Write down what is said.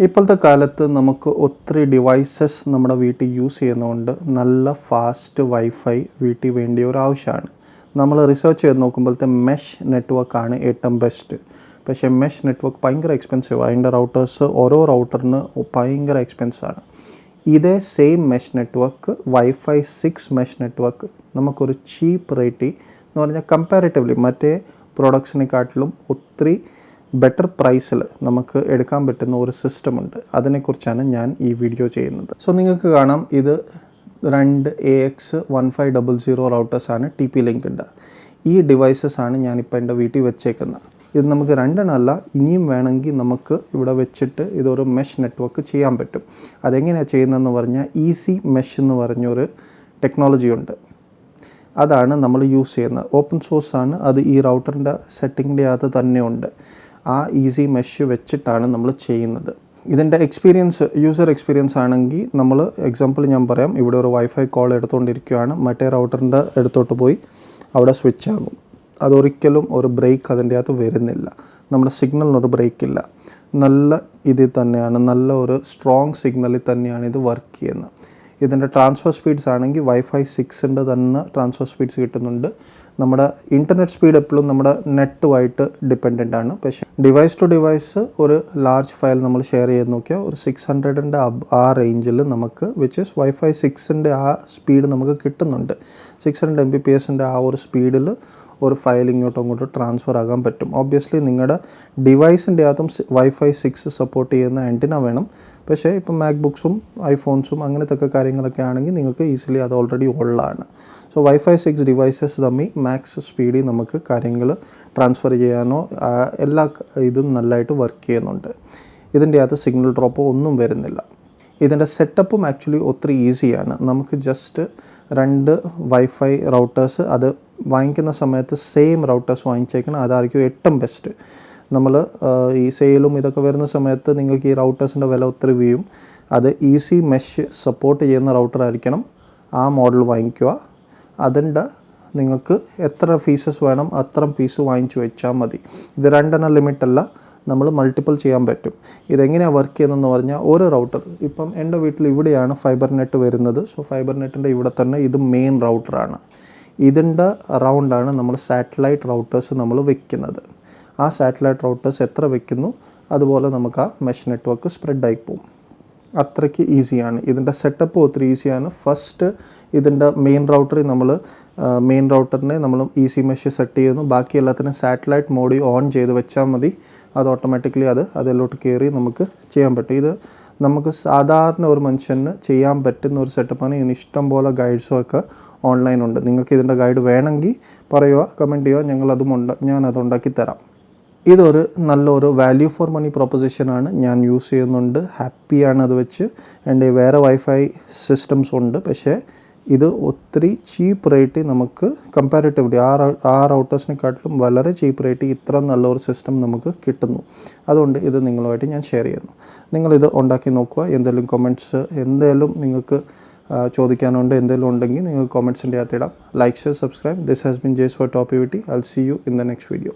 ഇപ്പോഴത്തെ കാലത്ത് നമുക്ക് ഒത്തിരി ഡിവൈസസ് നമ്മുടെ വീട്ടിൽ യൂസ് ചെയ്യുന്നതുകൊണ്ട് നല്ല ഫാസ്റ്റ് വൈഫൈ വീട്ടിൽ വേണ്ടിയ ഒരു ആവശ്യമാണ്. നമ്മൾ റിസർച്ച് ചെയ്ത് നോക്കുമ്പോഴത്തെ മെഷ് നെറ്റ്വർക്കാണ് ഏറ്റവും ബെസ്റ്റ്. പക്ഷേ മെഷ് നെറ്റ്വർക്ക് ഭയങ്കര എക്സ്പെൻസീവ്. അതിൻ്റെ റൗട്ടേഴ്സ് ഓരോ റൗട്ടറിന് ഭയങ്കര എക്സ്പെൻസാണ്. ഇതേ same mesh network wifi 6 mesh network നമുക്കൊരു ചീപ്പ് റേറ്റിൽ എന്ന് പറഞ്ഞാൽ കമ്പാരിറ്റീവ്ലി മറ്റേ പ്രൊഡക്ട്സിനെക്കാട്ടിലും ഒത്തിരി ബെറ്റർ പ്രൈസിൽ നമുക്ക് എടുക്കാൻ പറ്റുന്ന ഒരു സിസ്റ്റമുണ്ട്. അതിനെക്കുറിച്ചാണ് ഞാൻ ഈ വീഡിയോ ചെയ്യുന്നത്. സോ നിങ്ങൾക്ക് കാണാം, ഇത് 2 AX1500 റൗട്ടേഴ്സാണ് TP-Link ഉണ്ട്. ഈ ഡിവൈസസ് ആണ് ഞാനിപ്പോൾ എൻ്റെ വീട്ടിൽ വെച്ചേക്കുന്നത്. ഇത് നമുക്ക് 2 അല്ല, ഇനിയും വേണമെങ്കിൽ നമുക്ക് ഇവിടെ വെച്ചിട്ട് ഇതൊരു മെഷ് നെറ്റ്വർക്ക് ചെയ്യാൻ പറ്റും. അതെങ്ങനെയാണ് ചെയ്യുന്നതെന്ന് പറഞ്ഞാൽ ഈസി മെഷ് എന്ന് പറഞ്ഞൊരു ടെക്നോളജി ഉണ്ട്. അതാണ് നമ്മൾ യൂസ് ചെയ്യുന്നത്. ഓപ്പൺ സോഴ്സാണ് അത്. ഈ റൗട്ടറിൻ്റെ സെറ്റിങ്ങിൻ്റെ അകത്ത് തന്നെ ഉണ്ട്. ആ ഈസി മെഷ് വെച്ചിട്ടാണ് നമ്മൾ ചെയ്യുന്നത്. ഇതിൻ്റെ യൂസർ എക്സ്പീരിയൻസ് ആണെങ്കിൽ നമ്മൾ എക്സാമ്പിൾ ഞാൻ പറയാം. ഇവിടെ ഒരു വൈഫൈ കോൾ എടുത്തുകൊണ്ടിരിക്കുകയാണ്. മറ്റേ റൗട്ടറിൻ്റെ അടുത്തോട്ട് പോയി അവിടെ സ്വിച്ച് ആകും. അതൊരിക്കലും ഒരു ബ്രേക്ക് അതിൻ്റെ അകത്ത് വരുന്നില്ല. നമ്മുടെ സിഗ്നലിനൊരു ബ്രേക്ക് ഇല്ല. നല്ല ഇതിൽ തന്നെയാണ്, നല്ല ഒരു സ്ട്രോങ് സിഗ്നലിൽ തന്നെയാണ് ഇത് വർക്ക് ചെയ്യുന്നത്. ഇതിൻ്റെ ട്രാൻസ്ഫർ സ്പീഡ്സ് ആണെങ്കിൽ വൈഫൈ 6ൻ്റെ തന്നെ ട്രാൻസ്ഫർ സ്പീഡ്സ് കിട്ടുന്നുണ്ട്. നമ്മുടെ ഇൻ്റർനെറ്റ് സ്പീഡ് എപ്പോഴും നമ്മുടെ നെറ്റുമായിട്ട് ഡിപ്പെൻഡൻ്റ് ആണ്. പക്ഷേ ഡിവൈസ് ടു ഡിവൈസ് ഒരു ലാർജ് ഫയൽ നമ്മൾ ഷെയർ ചെയ്ത് നോക്കിയാൽ ഒരു 600ൻ്റെ ആ റേഞ്ചിൽ നമുക്ക് വൈഫൈ 6ൻ്റെ ആ സ്പീഡ് നമുക്ക് കിട്ടുന്നുണ്ട്. 600 Mbps ആ ഒരു സ്പീഡിൽ ഒരു ഫയൽ ഇങ്ങോട്ടും അങ്ങോട്ടും ട്രാൻസ്ഫർ ആകാൻ പറ്റും. ഓബ്വിയസ്ലി നിങ്ങളുടെ ഡിവൈസിൻ്റെ അകത്തും വൈഫൈ 6 സപ്പോർട്ട് ചെയ്യുന്ന ആൻറ്റിന വേണം. പക്ഷേ ഇപ്പം മാക്ബുക്സും ഐഫോൺസും അങ്ങനത്തെ കാര്യങ്ങളൊക്കെ ആണെങ്കിൽ നിങ്ങൾക്ക് ഈസിലി അത് ഓൾറെഡി ഉള്ളതാണ്. സോ വൈഫൈ 6 ഡിവൈസസ് തമ്മിൽ മാക്സ് സ്പീഡിൽ നമുക്ക് കാര്യങ്ങൾ ട്രാൻസ്ഫർ ചെയ്യാനോ എല്ലാ ഇതും നല്ലതായിട്ട് വർക്ക് ചെയ്യുന്നുണ്ട്. ഇതിൻ്റെ അകത്ത് സിഗ്നൽ ഡ്രോപ്പോ ഒന്നും വരുന്നില്ല. ഇതിൻ്റെ സെറ്റപ്പും ആക്ച്വലി ഒത്തിരി ഈസിയാണ്. നമുക്ക് ജസ്റ്റ് 2 വൈഫൈ റൗട്ടേഴ്സ് അത് വാങ്ങിക്കുന്ന സമയത്ത് സെയിം റൗട്ടേഴ്സ് വാങ്ങിച്ചേക്കണം. അതായിരിക്കും ഏറ്റവും ബെസ്റ്റ്. നമ്മൾ ഈ സെയിലും ഇതൊക്കെ വരുന്ന സമയത്ത് നിങ്ങൾക്ക് ഈ റൗട്ടേഴ്സിൻ്റെ വില ഒത്തിരി വീഴും. അത് ഈസി മെഷ് സപ്പോർട്ട് ചെയ്യുന്ന റൗട്ടർ ആയിരിക്കണം. ആ മോഡൽ വാങ്ങിക്കുക. അതിൻ്റെ നിങ്ങൾക്ക് എത്ര പീസസ് വേണം അത്ര പീസ് വാങ്ങിച്ചു വെച്ചാൽ മതി. ഇത് 2 ലിമിറ്റല്ല, നമ്മൾ മൾട്ടിപ്പിൾ ചെയ്യാൻ പറ്റും. ഇതെങ്ങനെയാണ് വർക്ക് ചെയ്യുന്നതെന്ന് പറഞ്ഞാൽ, ഒരു റൗട്ടർ ഇപ്പം എൻ്റെ വീട്ടിൽ ഇവിടെയാണ് ഫൈബർ നെറ്റ് വരുന്നത്. സോ ഫൈബർ നെറ്റിൻ്റെ ഇവിടെ തന്നെ ഇത് മെയിൻ റൗട്ടറാണ്. ഇതിൻ്റെ അറൗണ്ടാണ് നമ്മൾ സാറ്റലൈറ്റ് റൗട്ടേഴ്സ് നമ്മൾ വെക്കുന്നത്. ആ സാറ്റലൈറ്റ് റൗട്ടേഴ്സ് എത്ര വെക്കുന്നു അതുപോലെ നമുക്ക് ആ മെഷ് നെറ്റ്വർക്ക് സ്പ്രെഡായി പോകും. അത്രയ്ക്ക് ഈസിയാണ്. ഇതിൻ്റെ സെറ്റപ്പ് ഒത്തിരി ഈസിയാണ്. ഫസ്റ്റ് ഇതിൻ്റെ മെയിൻ റൗട്ടറിനെ നമ്മൾ ഈസി മെഷ് സെറ്റ് ചെയ്യുന്നു. ബാക്കി എല്ലാത്തിനും സാറ്റലൈറ്റ് മോഡിൽ ഓൺ ചെയ്ത് വെച്ചാൽ മതി. അത് ഓട്ടോമാറ്റിക്കലി അതിലോട്ട് കയറി നമുക്ക് ചെയ്യാൻ പറ്റും. ഇത് നമുക്ക് സാധാരണ ഒരു മനുഷ്യന് ചെയ്യാൻ പറ്റുന്ന ഒരു സെറ്റപ്പാണ്. ഇതിന് ഇഷ്ടം പോലെ ഗൈഡ്സും ഒക്കെ ഓൺലൈനുണ്ട്. നിങ്ങൾക്ക് ഇതിൻ്റെ ഗൈഡ് വേണമെങ്കിൽ പറയുക, കമൻറ്റ് ചെയ്യുക, ഞാനത് ഉണ്ടാക്കി തരാം. ഇതൊരു നല്ലൊരു വാല്യൂ ഫോർ മണി പ്രൊപ്പോസിഷനാണ്. ഞാൻ യൂസ് ചെയ്യുന്നുണ്ട്, ഹാപ്പിയാണ് അത് വെച്ച്. എൻ്റെ വേറെ വൈഫൈ സിസ്റ്റംസ് ഉണ്ട്. പക്ഷേ ഇത് ഒത്തിരി ചീപ്പ് റേറ്റിൽ നമുക്ക് കമ്പാരിറ്റീവ്ലി ആ റൗട്ടേഴ്സിനെക്കാട്ടിലും വളരെ ചീപ്പ് റേറ്റിൽ ഇത്ര നല്ലൊരു സിസ്റ്റം നമുക്ക് കിട്ടുന്നു. അതുകൊണ്ട് ഇത് നിങ്ങളുമായിട്ട് ഞാൻ ഷെയർ ചെയ്യുന്നു. നിങ്ങളിത് ഉണ്ടാക്കി നോക്കുക. എന്തെങ്കിലും കമൻറ്റ്സ് നിങ്ങൾക്ക് ചോദിക്കാനുണ്ട്, എന്തെങ്കിലും ഉണ്ടെങ്കിൽ നിങ്ങൾ കമൻറ്റ്സിൻ്റെ അകത്ത് ഇടാം. Like, share, subscribe. This has been Jays for top Yuti. I will see you in the next video.